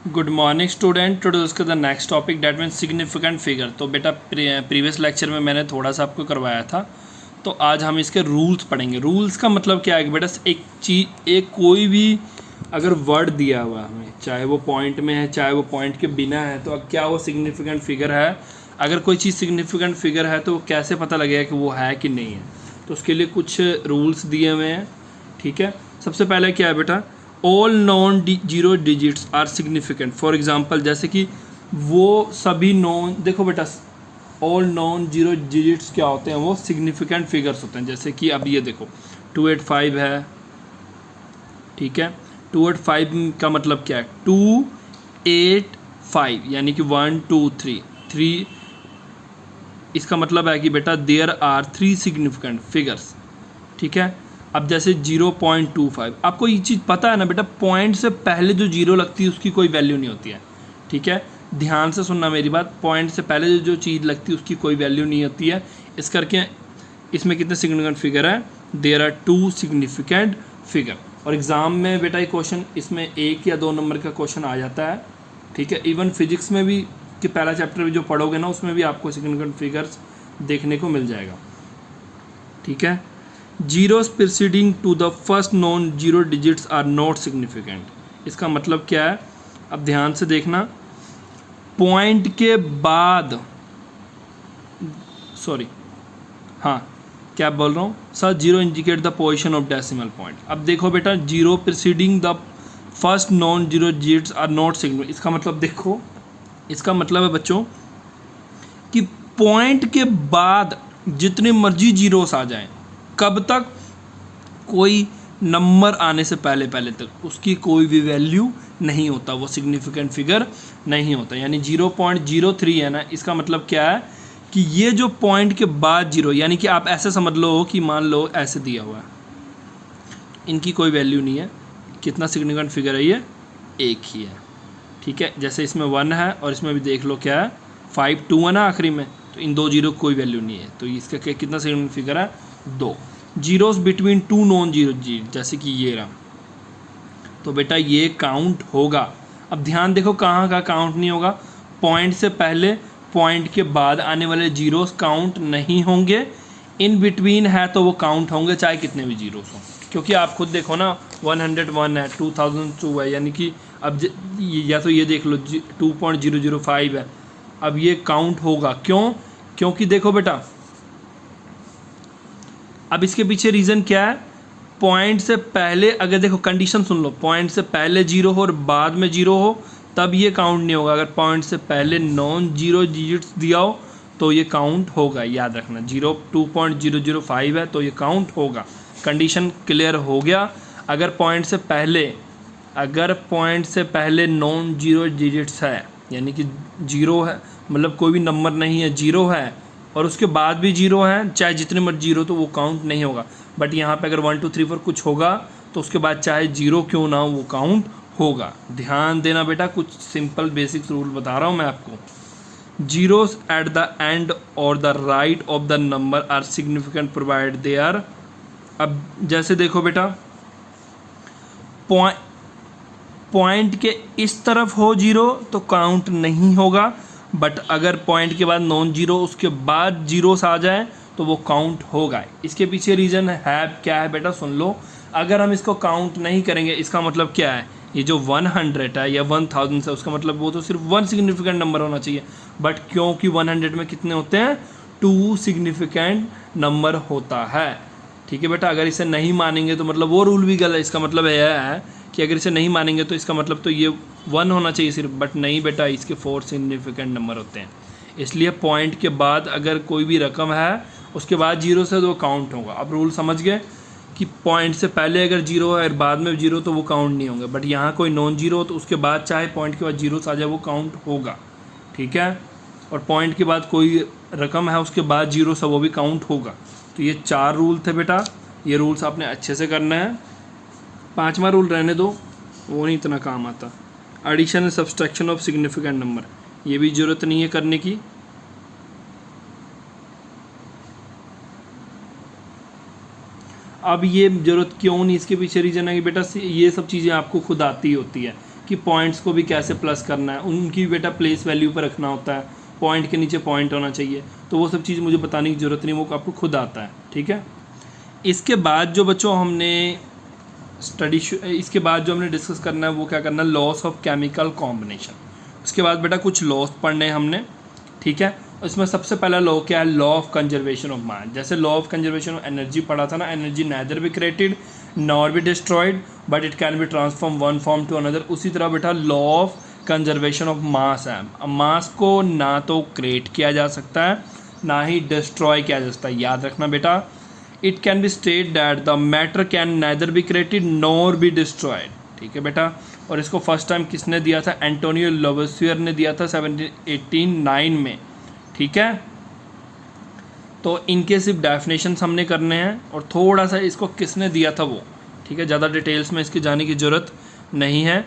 Good morning student. Today उसका the next topic that means significant figure. तो बेटा previous lecture में मैंने थोड़ा सा आपको करवाया था, तो आज हम इसके रूल्स पढ़ेंगे। रूल्स का मतलब क्या है कि बेटा एक कोई भी अगर वर्ड दिया हुआ है हमें, चाहे वो पॉइंट में है चाहे वो पॉइंट के बिना है, तो अब क्या वो सिग्निफिकेंट फिगर है। अगर कोई चीज़ सिग्निफिकेंट फिगर है तो कैसे पता लगेगा कि वो है कि नहीं है। तो उसके लिए कुछ रूल्स दिए हुए हैं, ठीक है। सबसे पहले क्या है बेटा, all non zero digits are significant. For example जैसे कि वो सभी नॉन, देखो बेटा ऑल नॉन जीरो डिजिट्स क्या होते हैं, वो सिग्निफिकेंट फिगर्स होते हैं। जैसे कि अब ये देखो 285 है, ठीक है। 285 का मतलब क्या है, 285 यानी कि 1 2 3 इसका मतलब है कि बेटा देयर आर 3 सिग्निफिकेंट फिगर्स, ठीक है। अब जैसे 0.25, आपको ये चीज़ पता है ना बेटा, पॉइंट से पहले जो जीरो लगती है उसकी कोई वैल्यू नहीं होती है, ठीक है। ध्यान से सुनना मेरी बात, पॉइंट से पहले जो चीज़ लगती है उसकी कोई वैल्यू नहीं होती है। इस करके इसमें कितने सिग्निफिकेंट फिगर है, देयर आर 2 सिग्निफिकेंट फिगर। और एग्ज़ाम में बेटा ये क्वेश्चन इसमें 1 या 2 नंबर का क्वेश्चन आ जाता है, ठीक है। इवन फिजिक्स में भी कि पहला चैप्टर भी जो पढ़ोगे ना उसमें भी आपको सिग्निफिकेंट फिगर्स देखने को मिल जाएगा, ठीक है। Zeros preceding to the first non zero digits are not significant. इसका मतलब क्या है, अब ध्यान से देखना, पॉइंट के बाद, सॉरी हाँ क्या बोल रहा हूँ sir, zero indicate the position of decimal point. अब देखो बेटा, zero preceding the first non zero digits are not significant. इसका मतलब देखो, इसका मतलब है बच्चों कि पॉइंट के बाद जितने मर्जी जीरोस आ जाएं, कब तक, कोई नंबर आने से पहले पहले तक उसकी कोई भी वैल्यू नहीं होता, वो सिग्निफिकेंट फिगर नहीं होता। यानी 0.03 है ना, इसका मतलब क्या है कि ये जो पॉइंट के बाद जीरो, यानी कि आप ऐसे समझ लो कि मान लो ऐसे दिया हुआ है, इनकी कोई वैल्यू नहीं है। कितना सिग्निफिकेंट फिगर है ये, एक ही है, ठीक है। जैसे इसमें 1 है और इसमें भी देख लो क्या है 5 2 है ना आखिरी में, तो इन दो जीरो कोई वैल्यू नहीं है, तो इसका कितना सिग्निफिकेंट फिगर है, 2। जीरोस बिटवीन 2 नॉन जीरो जी, जैसे कि ये रहा, तो बेटा ये काउंट होगा। अब ध्यान देखो कहाँ का काउंट नहीं होगा, पॉइंट से पहले पॉइंट के बाद आने वाले जीरोस काउंट नहीं होंगे, इन बिटवीन है तो वो काउंट होंगे चाहे कितने भी जीरोस हों। क्योंकि आप खुद देखो ना 101 है, 2002 है, यानी कि अब या तो ये देख लो 2.005 है, अब ये काउंट होगा। क्यों, क्योंकि देखो बेटा अब इसके पीछे रीज़न क्या है, पॉइंट से पहले अगर देखो कंडीशन सुन लो, पॉइंट से पहले जीरो हो और बाद में जीरो हो तब ये काउंट नहीं होगा। अगर पॉइंट से पहले नॉन जीरो डिजिट्स दिया हो तो ये काउंट होगा, याद रखना। 2.005 है तो ये काउंट होगा। कंडीशन क्लियर हो गया। अगर पॉइंट से पहले नॉन जीरो डिजिट्स है, यानी कि जीरो है, मतलब कोई भी नंबर नहीं है, जीरो है, और उसके बाद भी जीरो है, चाहे जितने मर्जी जीरो, तो वो काउंट नहीं होगा। बट यहाँ पे अगर 1 2 3 4 कुछ होगा तो उसके बाद चाहे जीरो क्यों ना हो वो काउंट होगा। ध्यान देना बेटा, कुछ सिंपल बेसिक रूल बता रहा हूँ मैं आपको। जीरोस एट द एंड और the right of the number are significant provide they are. अब जैसे देखो बेटा, पॉइंट के इस तरफ हो जीरो तो काउंट नहीं होगा, बट अगर पॉइंट के बाद नॉन जीरो उसके बाद जीरोस आ जाए तो वो काउंट होगा। इसके पीछे रीज़न है क्या है बेटा, सुन लो। अगर हम इसको काउंट नहीं करेंगे, इसका मतलब क्या है, ये जो 100 है या 1000 है, उसका मतलब वो तो सिर्फ 1 सिग्निफिकेंट नंबर होना चाहिए, बट क्योंकि 100 में कितने होते हैं, 2 सिग्निफिकेंट नंबर होता है, ठीक है बेटा। अगर इसे नहीं मानेंगे तो मतलब वो रूल भी गलत है। इसका मतलब यह है कि अगर इसे नहीं मानेंगे तो इसका मतलब तो ये 1 होना चाहिए सिर्फ, बट नहीं बेटा, इसके 4 सिग्निफिकेंट नंबर होते हैं। इसलिए पॉइंट के बाद अगर कोई भी रकम है उसके बाद जीरो से तो वो काउंट होगा। अब रूल समझ गए कि पॉइंट से पहले अगर जीरो है और बाद में जीरो तो वो काउंट नहीं होंगे, बट यहाँ कोई नॉन जीरो हो तो उसके बाद चाहे पॉइंट के बाद जीरो आ जाए वो काउंट होगा, ठीक है। और पॉइंट के बाद कोई रकम है उसके बाद जीरो से वो भी काउंट होगा। तो ये 4 रूल थे बेटा, ये रूल्स आपने अच्छे से करना है। 5वां रूल रहने दो, वो नहीं इतना काम आता। Addition and subtraction of significant number, ये भी ज़रूरत नहीं है करने की। अब ये ज़रूरत क्यों नहीं, इसके पीछे रीज़न है कि बेटा ये सब चीज़ें आपको खुद आती होती है, कि पॉइंट्स को भी कैसे प्लस करना है, उनकी बेटा प्लेस वैल्यू पर रखना होता है, पॉइंट के नीचे पॉइंट होना चाहिए, तो वो सब चीज़ मुझे बताने की ज़रूरत नहीं, वो आपको खुद आता है, ठीक है। इसके बाद जो बच्चों हमने इसके बाद जो हमने डिस्कस करना है वो क्या करना है, लॉस ऑफ केमिकल कॉम्बिनेशन। उसके बाद बेटा कुछ लॉस पढ़ने हैं हमने, ठीक है। इसमें सबसे पहला लॉ क्या है, law of conservation of mass. जैसे law of conservation of energy पढ़ा था ना, energy neither be created nor be destroyed but it can be transform one form to another, उसी तरह बेटा law of conservation of mass है। अब मास को ना तो क्रिएट किया जा सकता है ना ही डिस्ट्रॉय किया जा सकता है, याद रखना बेटा। It can B state that the matter can neither be created nor be destroyed, ठीक है बेटा। और इसको फर्स्ट टाइम किसने दिया था, एंटोनियो लवोसियर ने दिया था 1789 में, ठीक है। तो इनके सिर्फ डेफिनेशंस हमने करने हैं और थोड़ा सा इसको किसने दिया था वो, ठीक है। ज़्यादा डिटेल्स में इसकी जाने की ज़रूरत नहीं है,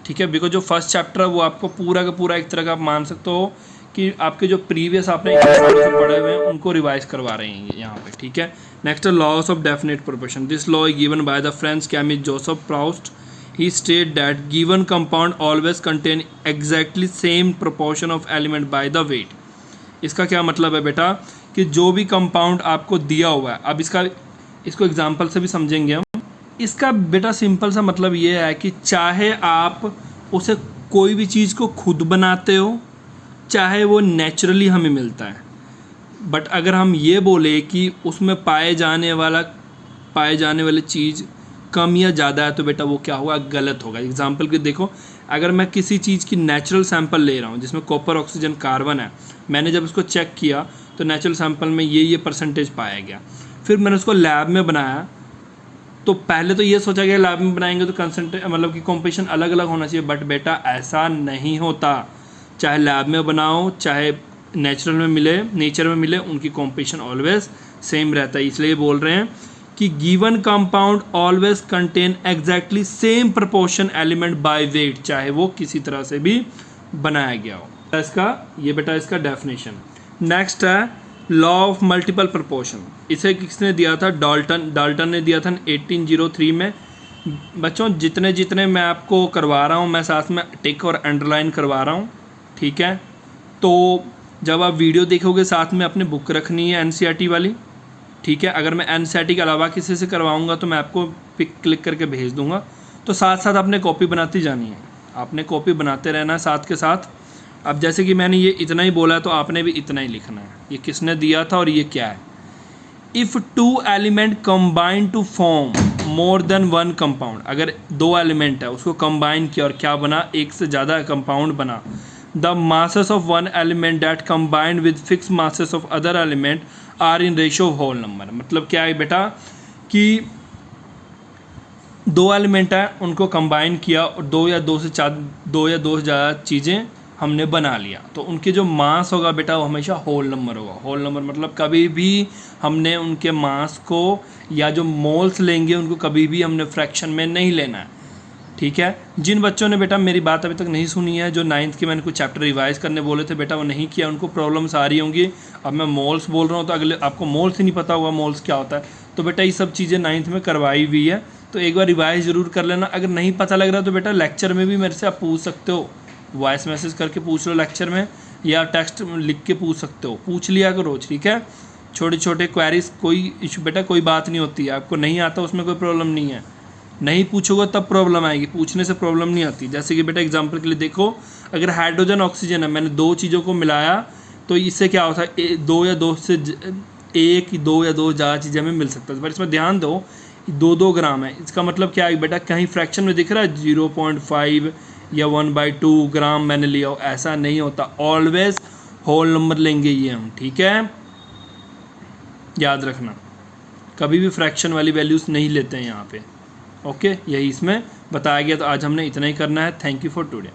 ठीक है। बिकॉज जो फर्स्ट चैप्टर है वो आपको पूरा का पूरा एक तरह का आप मान सकते हो कि आपके जो प्रीवियस आपने पढ़े हुए हैं उनको रिवाइज करवा रहे हैं यहाँ पे, ठीक है। Next loss of definite proportion. This law given by the French chemist Joseph Proust. He state that given compound always contain exactly same proportion of element by the weight। इसका क्या मतलब है बेटा कि जो भी कंपाउंड आपको दिया हुआ है, अब इसको एग्जांपल से भी समझेंगे हम। इसका बेटा सिंपल सा मतलब ये है कि चाहे आप उसे कोई भी चीज़ को खुद बनाते हो, चाहे वो नेचुरली हमें मिलता है, बट अगर हम ये बोले कि उसमें पाए जाने वाली चीज़ कम या ज़्यादा है तो बेटा वो क्या होगा, गलत होगा। एग्जाम्पल के देखो, अगर मैं किसी चीज़ की नेचुरल सैंपल ले रहा हूँ जिसमें कॉपर ऑक्सीजन कार्बन है, मैंने जब उसको चेक किया तो नेचुरल सैंपल में ये परसेंटेज पाया गया, फिर मैंने उसको लैब में बनाया तो पहले तो ये सोचा गया लैब में बनाएंगे तो कंसनट्रेट मतलब कि कॉम्पोजिशन अलग अलग होना चाहिए, बट बेटा ऐसा नहीं होता। चाहे लैब में बनाओ चाहे नेचुरल में मिले, नेचर में मिले, उनकी कॉम्पोजिशन ऑलवेज सेम रहता है। इसलिए बोल रहे हैं कि given compound always contain exactly same proportion element by weight, चाहे वो किसी तरह से भी बनाया गया हो। इसका डेफिनेशन। नेक्स्ट है लॉ ऑफ मल्टीपल प्रोपोर्शन। इसे किसने दिया था, डाल्टन ने दिया था 1803 में। बच्चों जितने मैं आपको करवा रहा हूँ मैं साथ में टिक और अंडरलाइन करवा रहा हूँ, ठीक है। तो जब आप वीडियो देखोगे साथ में अपनी बुक रखनी है एनसीईआरटी वाली, ठीक है। अगर मैं एनसीईआरटी के अलावा किसी से करवाऊंगा तो मैं आपको पिक क्लिक करके भेज दूंगा, तो साथ साथ आपने कॉपी बनाती जानी है, आपने कॉपी बनाते रहना है साथ के साथ। अब जैसे कि मैंने ये इतना ही बोला है तो आपने भी इतना ही लिखना है, ये किसने दिया था और ये क्या है। If two element combine to form more than one compound, अगर दो एलिमेंट है उसको कंबाइन किया और क्या बना, एक से ज़्यादा कंपाउंड बना। The masses of one element that combined with fix masses of other element are in ratio of whole number. मतलब क्या है बेटा कि दो एलिमेंट है उनको कंबाइन किया और दो या दो से ज़्यादा चीज़ें हमने बना लिया, तो उनके जो मास होगा बेटा वो हमेशा होल नंबर होगा। होल नंबर मतलब कभी भी हमने उनके मास को या जो मोल्स लेंगे उनको कभी भी हमने फ्रैक्शन में नहीं लेना है, ठीक है। जिन बच्चों ने बेटा मेरी बात अभी तक नहीं सुनी है, जो 9th के मैंने कुछ चैप्टर रिवाइज करने बोले थे बेटा वो नहीं किया, उनको प्रॉब्लम्स आ रही होंगी। अब मैं मोल्स बोल रहा हूँ तो अगले आपको मोल्स ही नहीं पता होगा मोल्स क्या होता है, तो बेटा ये सब चीज़ें 9th में करवाई हुई है, तो एक बार रिवाइज ज़रूर कर लेना। अगर नहीं पता लग रहा तो बेटा लेक्चर में भी मेरे से आप पूछ सकते हो, वॉइस मैसेज करके पूछ लो लेक्चर में, या टेक्स्ट लिख के पूछ सकते हो, पूछ लिया करो, ठीक है। छोटे छोटे क्वेरीज कोई इशू बेटा कोई बात नहीं होती है, आपको नहीं आता उसमें कोई प्रॉब्लम नहीं है, नहीं पूछोगे तब प्रॉब्लम आएगी, पूछने से प्रॉब्लम नहीं आती। जैसे कि बेटा एग्जांपल के लिए देखो, अगर हाइड्रोजन ऑक्सीजन है, मैंने दो चीज़ों को मिलाया तो इससे क्या होता है, दो या दो ज़्यादा चीज़ें हमें मिल सकता है, पर इसमें ध्यान दो 2 ग्राम है, इसका मतलब क्या है बेटा, कहीं फ्रैक्शन में दिख रहा है 0.5 या 1/2 ग्राम मैंने लिया हो, ऐसा नहीं होता, ऑलवेज होल नंबर लेंगे ये हम, ठीक है, याद रखना। कभी भी फ्रैक्शन वाली वैल्यूज़ नहीं लेते हैं यहाँ पे, ओके। यही इसमें बताया गया, तो आज हमने इतना ही करना है। Thank you for today.